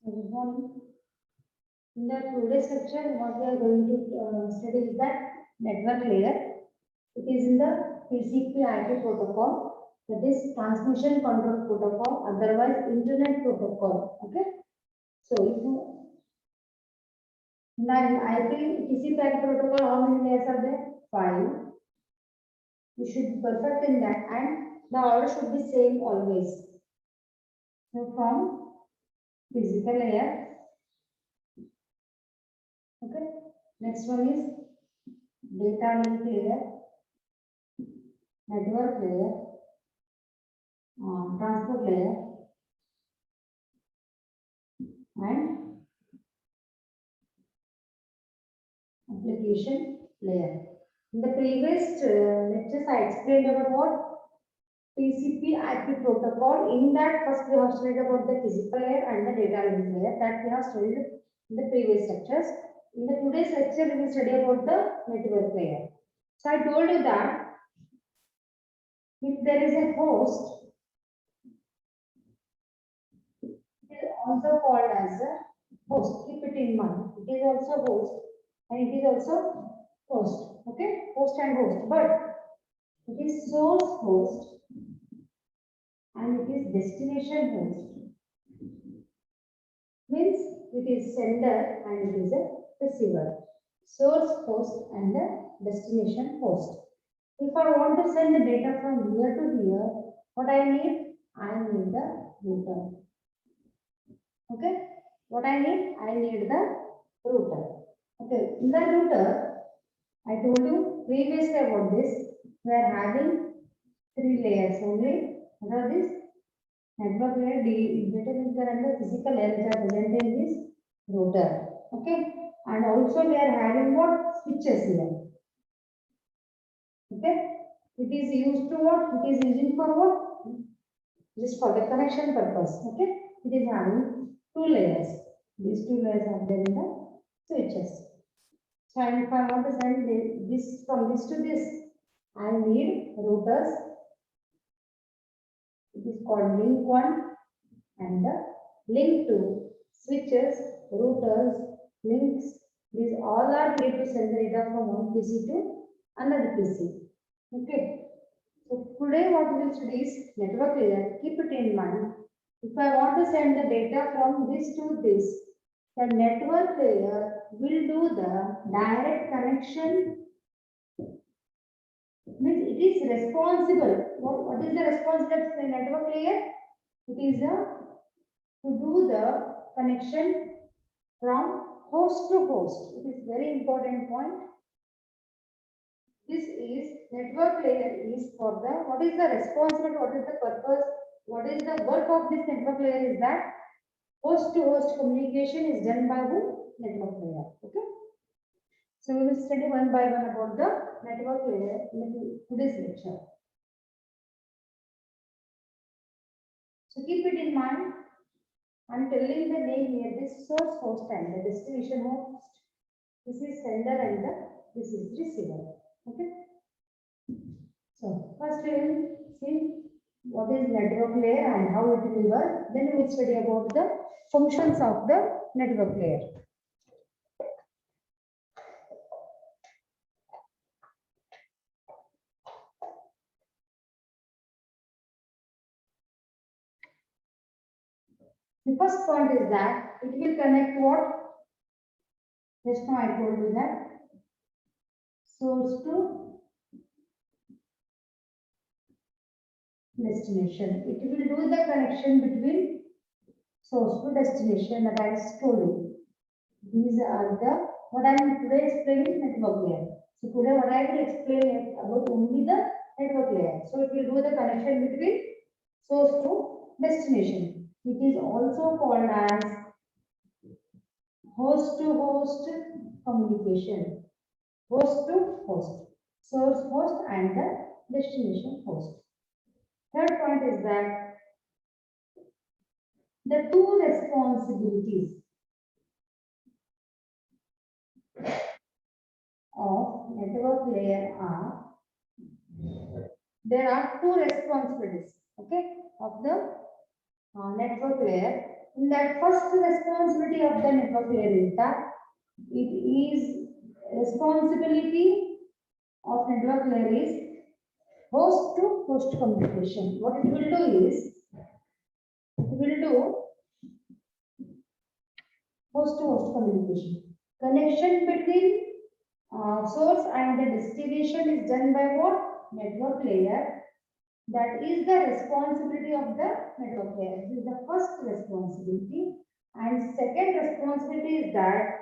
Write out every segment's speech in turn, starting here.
Good morning. In the today's lecture, what we are going to study is that network layer. It is in the TCP/IP protocol, that is Transmission Control Protocol, otherwise Internet Protocol. Okay. So, if you now in IP TCP/IP protocol, how many layers are there? 5. You should be perfect in that, and the order should be same always. So, from physical layer. Okay. Next one is data link layer, network layer, transport layer, and application layer. In the previous lectures, I explained about what TCP/IP protocol. In that, first we have studied about the physical layer and the data link layer that we have studied in the previous lectures. In the today's lecture, we will study about the network layer. So I told you that if there is a host, it is also called as a host. Keep it in mind. It is also host and it is also host. Okay, host and host, but it is source host and it is destination host. Means it is sender and it is a receiver. Source host and the destination host. If I want to send the data from here to here, what I need? I need the router. Okay, what I need the router. Okay, in the router, I told you previously about this. We are having 3 layers only. What are these? Network layer, data link layer, and the physical layer which are present in this router. Okay, and also we are having what? Switches here. Okay, it is used to what? It is using for what? Just for the connection purpose. Okay, it is having 2 layers. These 2 layers are there in the switches. So if I want to send this from this to this, I need routers. It is called link 1 and the link 2. Switches, routers, links. These all are needed to send the data from one PC to another PC. Okay. So today what we will study is network layer. Keep it in mind. If I want to send the data from this to this, the network layer will do the direct connection. Means it is responsible. What is the responsibility of the network layer? It is to do the connection from host to host. It is very important point. This is network layer is for the what is the responsibility, what is the purpose, what is the work of this network layer is that host to host communication is done by the network layer. Okay. So we will study one by one about the network layer in today's lecture. So keep it in mind. I'm telling the name here. This source host and the destination host. This is sender and this is receiver. Okay. So first we will see what is network layer and how it will work. Then we will study about the functions of the network layer. The first point is that it will connect what? Just now I told you that source to destination. It will do the connection between source to destination that I told you. These are the what I am today explaining network layer. So today what I will explain about only the network layer. So it will do the connection between source to destination. It is also called as host to host communication. Host to host, source host and the destination host. Third point is that the two responsibilities of network layer are, there are two responsibilities, okay, of the network layer. in that first responsibility of the network layer is that it is responsibility of network layer is host to host communication. What it will do is, it will do host to host communication. Connection between source and the destination is done by what? Network layer. That is the responsibility of the network layer. This is the first responsibility. And second responsibility is that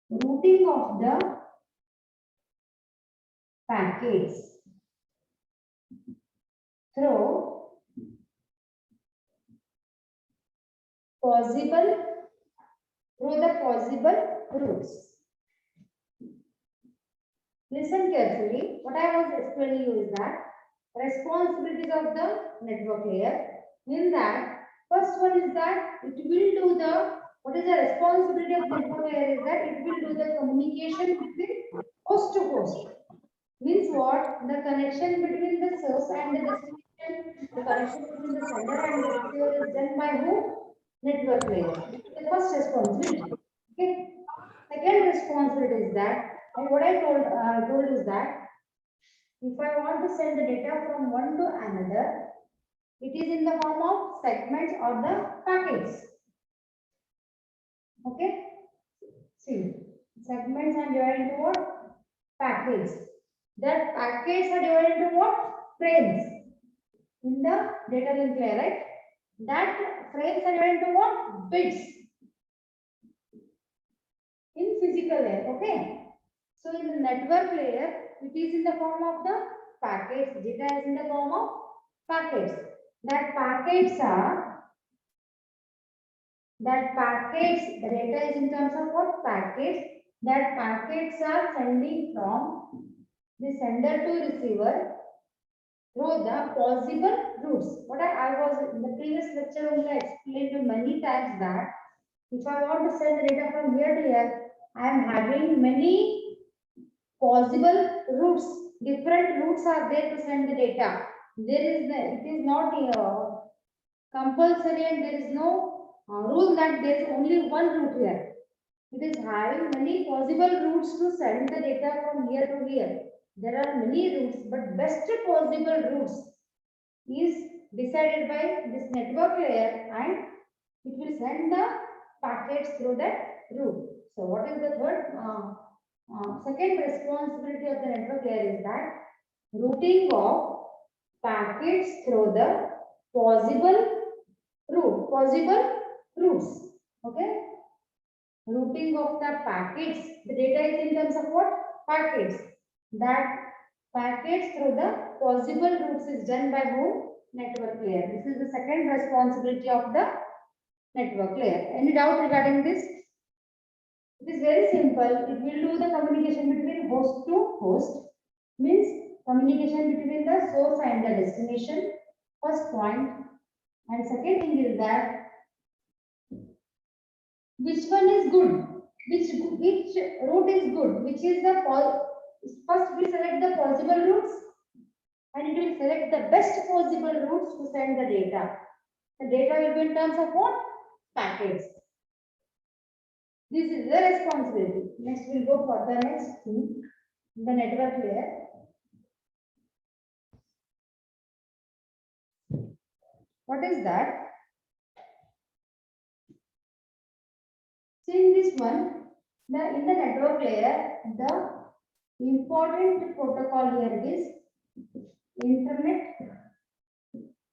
routing of the packets through the possible routes. Listen carefully. What I was explaining you is that responsibilities of the network layer. In that, first one is that it will do the, what is the responsibility of network layer is that it will do the communication between host to host. Means what? The connection between the source and the destination, the connection between the sender and the receiver is done by who? Network layer. The first responsibility. Okay. Second responsibility is that, and what I told is that if I want to send the data from one to another, it is in the form of segments or the packets. Okay. See, segments are divided into what? Packets. That packets are divided into what? Frames. In the data link layer, right? That frames are divided into what? Bits. In physical layer, okay? So in the network layer, it is in the form of the packets. Data is in the form of packets. The data is in terms of what? Packets. That packets are sending from the sender to receiver through the possible routes. What I was in the previous lecture only I explained you many times that if I want to send the data from here to here, I am having many possible routes. Different routes are there to send the data. It is not compulsory and there is no rule that there is only one route here. It is having many possible routes to send the data from here to here. There are many routes, but best possible routes is decided by this network layer and it will send the packets through that route. So what is the second responsibility of the network layer is that routing of packets through the possible routes. Okay. Routing of the packets. The data is in terms of what? Packets. That packets through the possible routes is done by whom? Network layer. This is the second responsibility of the network layer. Any doubt regarding this? It is very simple. It will do the communication between host to host. Means communication between the source and the destination. First point. And second thing is that which one is good? Which route is good? Which is the first we select the possible routes and it will select the best possible routes to send the data. The data will be in terms of what? Packets. This is the responsibility. Next we'll go for the next thing, the network layer. What is that? See in this one, in the network layer, the important protocol here is internet.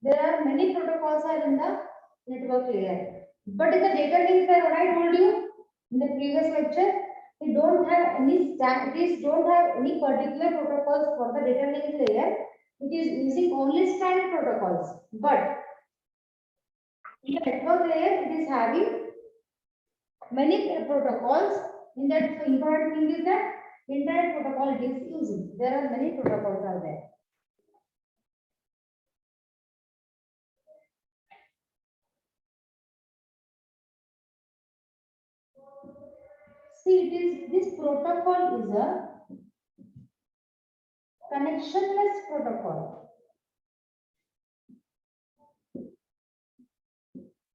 There are many protocols are in the network layer. But in the data link layer, what I told you in the previous lecture, we don't have any don't have any particular protocols for the data link layer. It is using only standard protocols. But in the network layer, it is having many protocols. In that, the important thing is that internet protocol it is using. There are many protocols are there. See, this protocol is a connectionless protocol.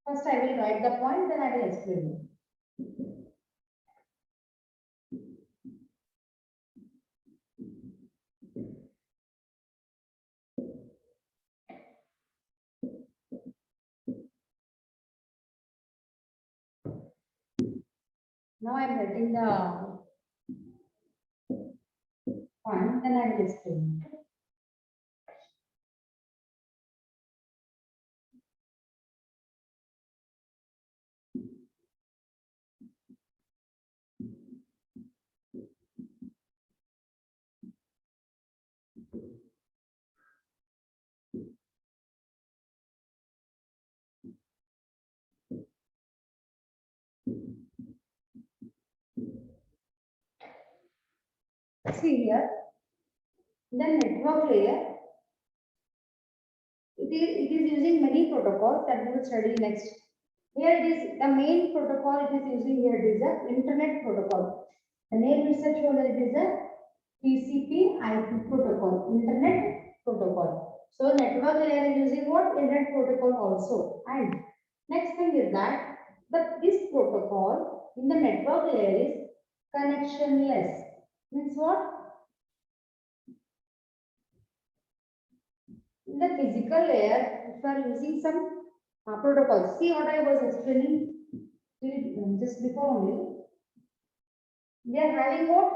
First I will write the point, then I will explain. Now I am writing the point, then I will explain. See here, the network layer, it is using many protocols that we will study next. Here it is the main protocol it is using here is the internet protocol. The name itself shows that it is a TCP/IP protocol, internet protocol. So network layer is using what? Internet protocol also. And next thing is that this protocol in the network layer is connectionless. Means what? In the physical layer, if you are using some protocols, see what I was explaining just before only. We are having what?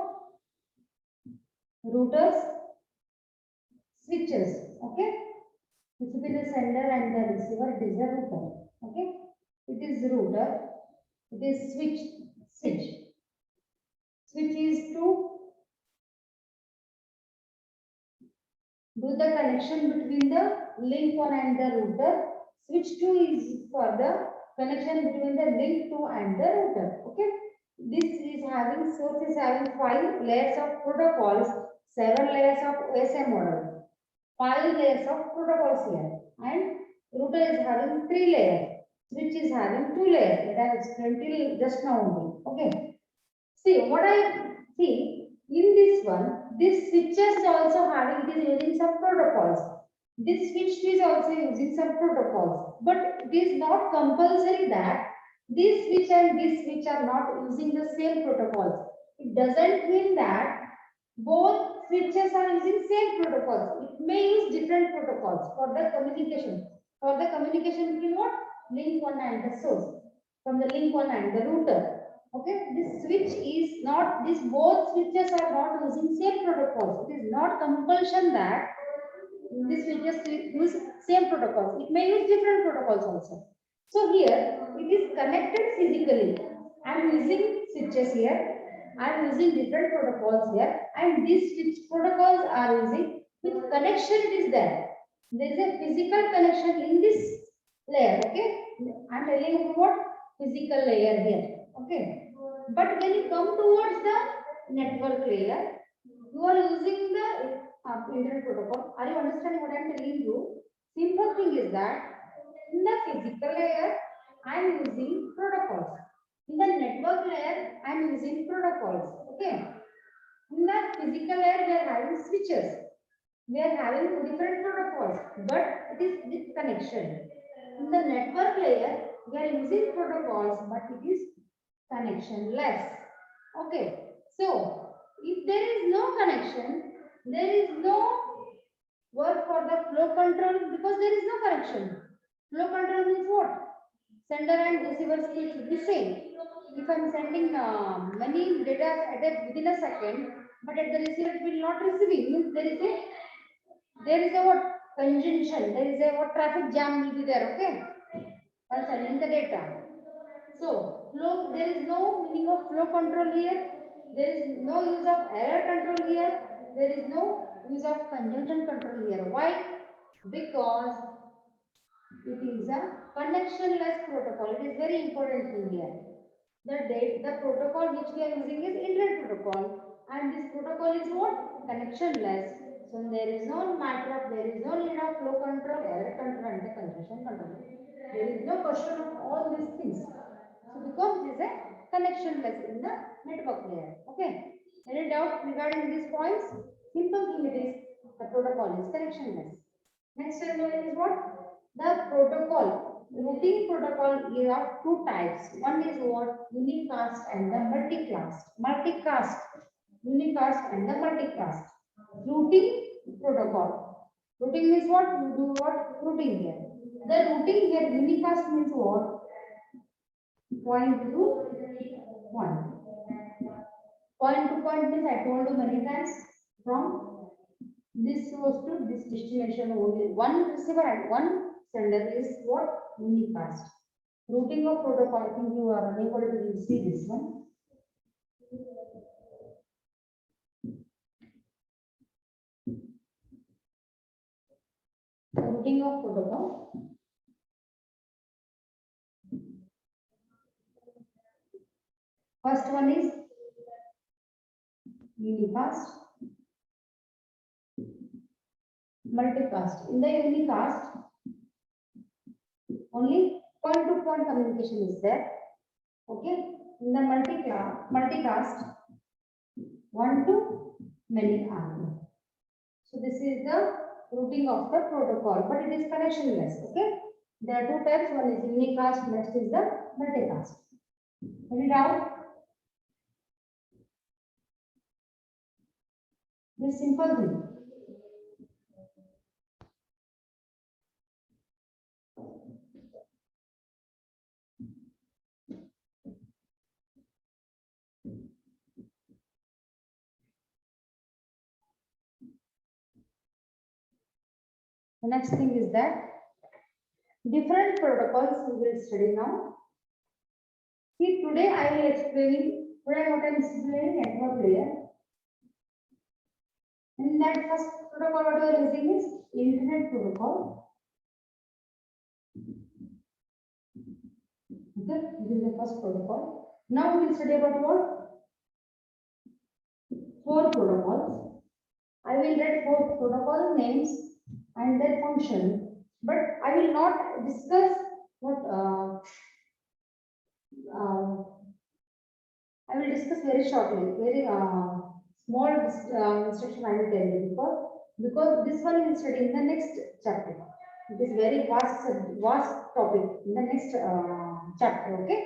Routers, switches. Okay, this will be the sender and the receiver. It is a router. Okay, it is router. It is switch. Switch is to do the connection between the link 1 and the router. Switch 2 is for the connection between the link 2 and the router. Okay, this is having source is having 5 layers of protocols, 7 layers of OSI model, 5 layers of protocols here, and router is having 3 layers. Switch is having 2 layers. That I have explained till just now only. Okay. See what I see in this one. This switches also having it is using some protocols. This switch is also using some protocols, but it is not compulsory that this switch and this switch are not using the same protocols. It doesn't mean that both switches are using same protocols. It may use different protocols for the communication. For the communication between what? Link 1 and the source. From the link 1 and the router. Okay, this switch is not, this both switches are not using same protocols. It is not compulsion that this switches use same protocols. It may use different protocols also. So here it is connected physically. I am using switches here. I am using different protocols here, and these switch protocols are using with connection is there. There is a physical connection in this layer. Okay, I am telling you what physical layer here. Okay, but when you come towards the network layer, you are using the internet protocol. Are you understanding what I am telling you? Simple thing is that in the physical layer, I am using protocols. In the network layer, I am using protocols. Okay. In the physical layer, we are having switches. We are having two different protocols, but it is with connection. In the network layer, we are using protocols, but it is connectionless. Okay. So, if there is no connection, there is no work for the flow control because there is no connection. Flow control means what? Sender and receiver speed should be same. If I am sending many data within a second, but at the receiver it will not receiving, means there is a what? Congestion, there is a what? Traffic jam will be there, okay? While sending the data. So, flow, there is no meaning of flow control here. There is no use of error control here. There is no use of conjunction control here. Why? Because it is a connectionless protocol. It is very important thing here. The protocol which we are using is internet protocol, and this protocol is what? Connectionless. So there is no matter of, there is no need of flow control, error control, and the congestion control. There is no question of all these things. So because it is a connectionless in the network layer. Okay. Any doubt regarding these points? Simple thing it is. The protocol is connectionless. Next one is what? The protocol routing protocol is of two types. One is what? Unicast and the multicast. Multicast, unicast and the multicast. Routing protocol. Routing means what? You do what? Routing here. The routing here, unicast means what? Point to point. Point to point means I told you many times from this source to this destination only. One receiver and one sender is what? Unicast. Routing of protocol, I think you are unable to see this one. Routing of protocol. First one is unicast, multicast. In the unicast, only point to point communication is there. Okay. In the multicast, one to many are there. So this is the routing of the protocol, but it is connectionless. Okay. There are two types. One is unicast, next is the multicast. Any doubt? This simple thing. The next thing is that different protocols we will study now. See, today I will explain. Today what I am explaining network layer. In that first protocol, what we are using is internet protocol. Okay, this is the first protocol. Now we will study about what? Four protocols. I will write four protocol names and their function, but I will not discuss what I will discuss very shortly, very small instruction I will tell you because this one will study in the next chapter. It is very vast topic in the next chapter. Okay.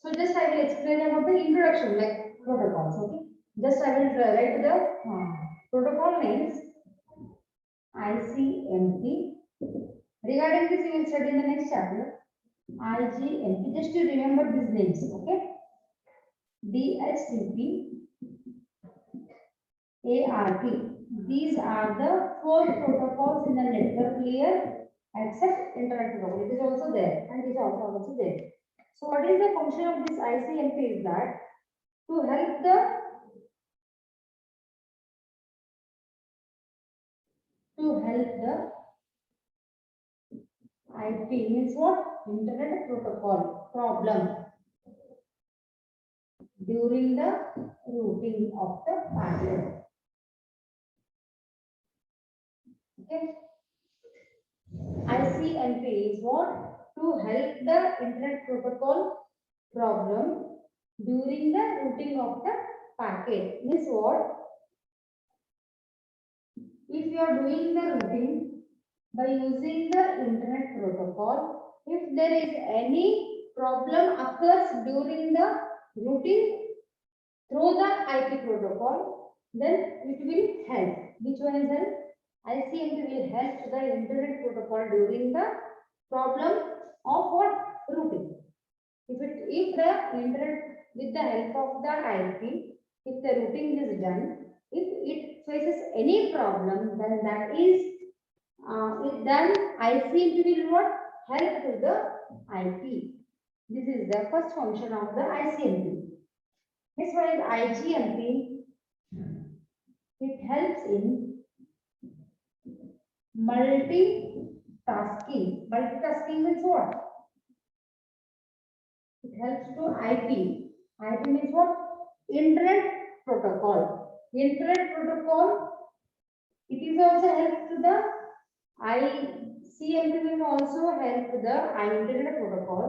So just I will explain about the introduction like protocols. Okay. Just I will write the protocol names ICMP. Regarding this, you will study in the next chapter. IGMP. Just to remember these names. Okay. DHCP, ARP. These are the four protocols in the network layer except internet protocol. It is also there and it is also there. So what is the function of this ICMP is that to help the IP means what? Internet protocol problem during the routing of the packet. Okay. ICMP is what? To help the internet protocol problem during the routing of the packet. Means what? If you are doing the routing by using the internet protocol, if there is any problem occurs during the routing through the IP protocol, then it will help. Which one is help? ICMP will help to the internet protocol during the problem of what? Routing. If the internet with the help of the IP, if the routing is done, if it faces any problem, then that is then ICMP will what? Help to the IP. This is the first function of the ICMP. Next one is IGMP. It helps in multitasking. Multitasking means what? It helps to IP. IP means what? Internet protocol. Internet protocol. It is also help to the ICMP will also help the internet protocol.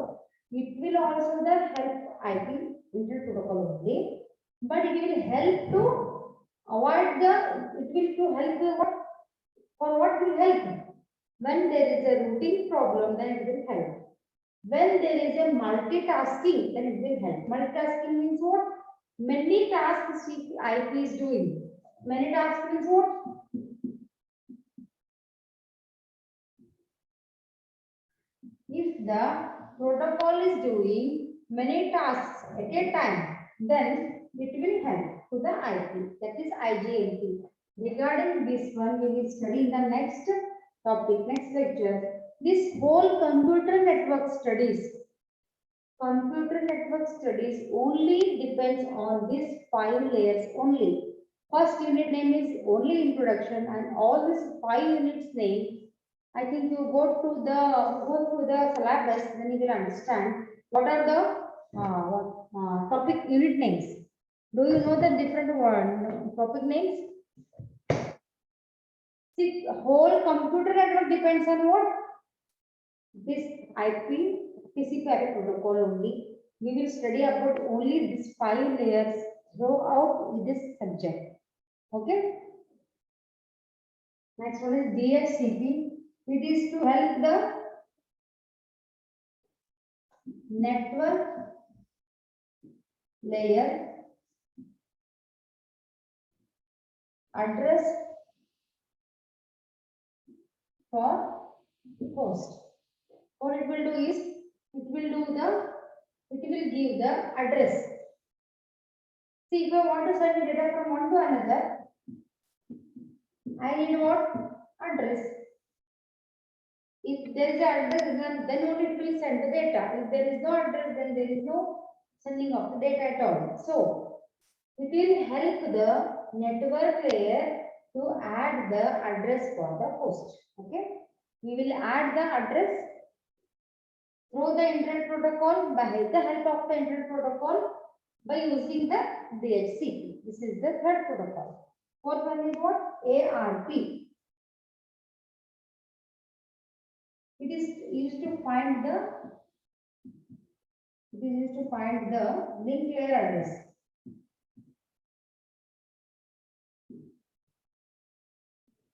It will also the help IP internet protocol only, but it will help to avoid the. It will to help the what? For what will help? When there is a routing problem, then it will help. When there is a multitasking, then it will help. Multitasking means what? Many tasks IP is doing. Many tasks means what? If the protocol is doing many tasks at a time, then it will help to the IP, that is IGLP. Regarding this one, we will study in the next topic, next lecture. This whole computer network studies only depends on these 5 layers only. First unit name is only introduction, and all these 5 units name, I think you go through the syllabus, then you will understand what are the topic unit names. Do you know the different word topic names? See, whole computer network depends on what? This IP TCP/IP protocol only. We will study about only these 5 layers throughout this subject. Okay. Next one is DHCP. It is to help the network layer address for host. What it will do is it will give the address. See, if I want to send data from one to another, I need what? Address. If there is an address, then only it will send the data. If there is no address, then there is no sending of the data at all. So it will help the network layer to add the address for the host. Okay. We will add the address through the internet protocol by the help of the internet protocol by using the DHCP. This is the third protocol. Fourth one is what? ARP. It is used to find the link layer address.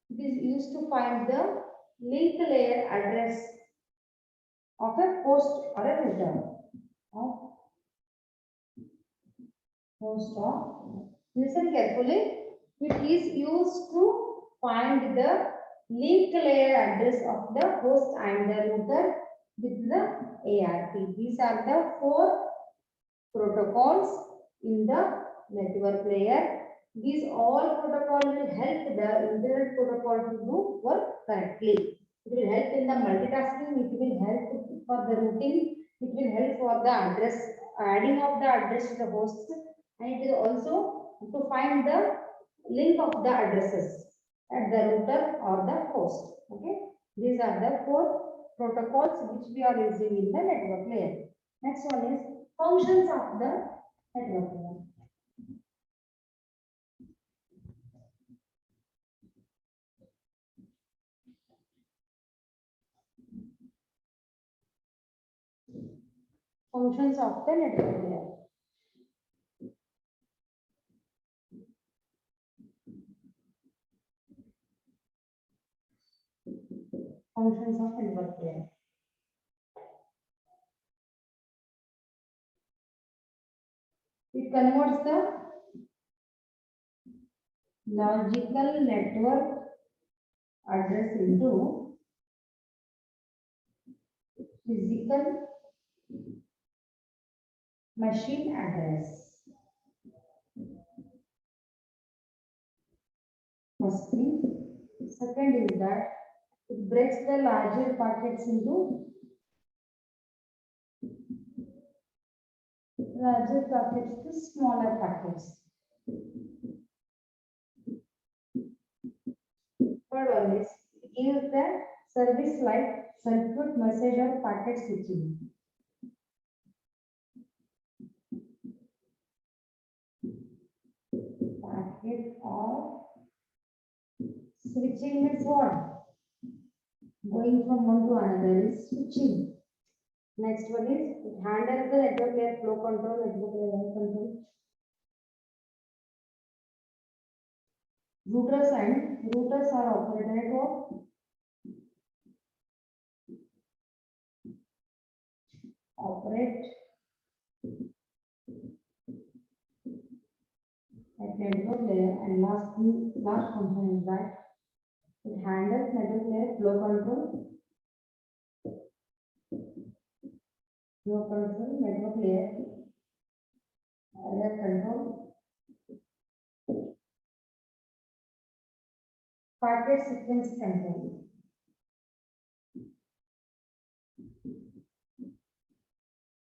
It is used to find the link layer address of a host or a router. Listen carefully. It is used to find the link layer address of the host and the router with the ARP. These are the 4 protocols in the network layer. These all protocols will help the internet protocol to do work correctly. It will help in the multitasking. It will help for the routing. It will help for the address, adding of the address to the host, and it is also to find the link of the addresses at the router or the host. Okay, these are the 4 protocols which we are using in the network layer. Next one is functions of the network layer. Functions of the network layer. Functions of network layer. It converts the logical network address into physical machine address. First thing. Second is that it breaks the larger packets into smaller packets. Third one is it gives the service like circuit message or packet switching. Packet or switching means what? Going from one to another is switching. Next one is it handles the network layer flow control, network layer control. Routers are operated at what? operate at network layer, and last function is that it handles network layer flow control, network layer, error control, packet sequence control.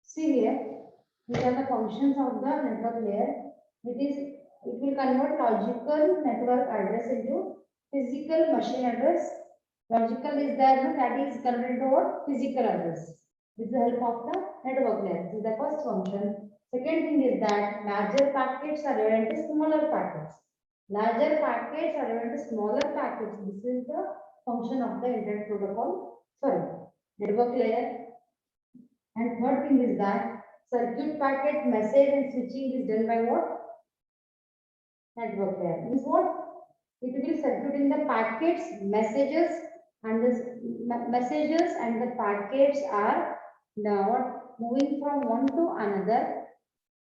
See here, these are the functions of the network layer. It will convert logical network address into physical machine address. Logical is there, that is converted to what? Physical address. With the help of the network layer. This is the first function. Second thing is that larger packets are divided into smaller packets. Larger packets are divided into smaller packets. This is the function of the internet protocol. Sorry, network layer. And third thing is that circuit packet message and switching is done by what? Network layer. Means what? It will circuit in the packets, messages, and the messages and the packets are now moving from one to another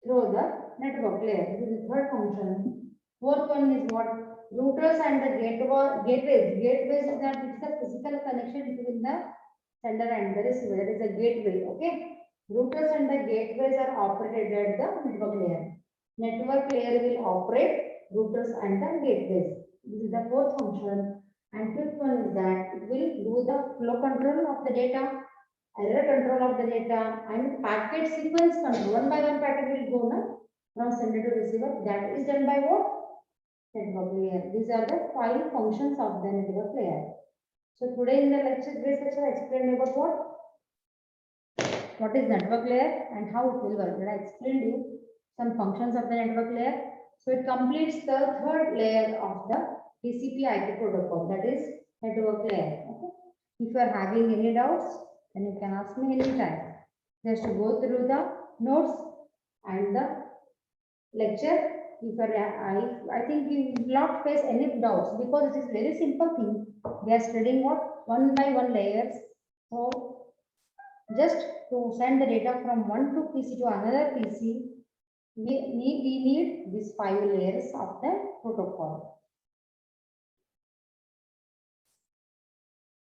through the network layer. This is the third function. Fourth one is what? Routers and the gateways. Gateways is that it's the physical connection between the sender and the receiver. That is a gateway. Okay. Routers and the gateways are operated at the network layer. Network layer will operate routers and the gateways. This is the fourth function. And fifth one is that it will do the flow control of the data, error control of the data, and packet sequence control. One by one packet will go now from sender to receiver. That is done by what? Network layer. These are the 5 functions of the network layer. So today in the lecture, today's lecture, I explained about what is network layer and how it will work. I explained you some functions of the network layer. So it completes the third layer of the TCP/IP protocol, that is network layer. Okay. If you are having any doubts, then you can ask me anytime. Just to go through the notes and the lecture. If I think you will not face any doubts because it is very simple thing. We are studying what? One by one layers. So just to send the data from one to PC to another PC, we need these 5 layers of the protocol.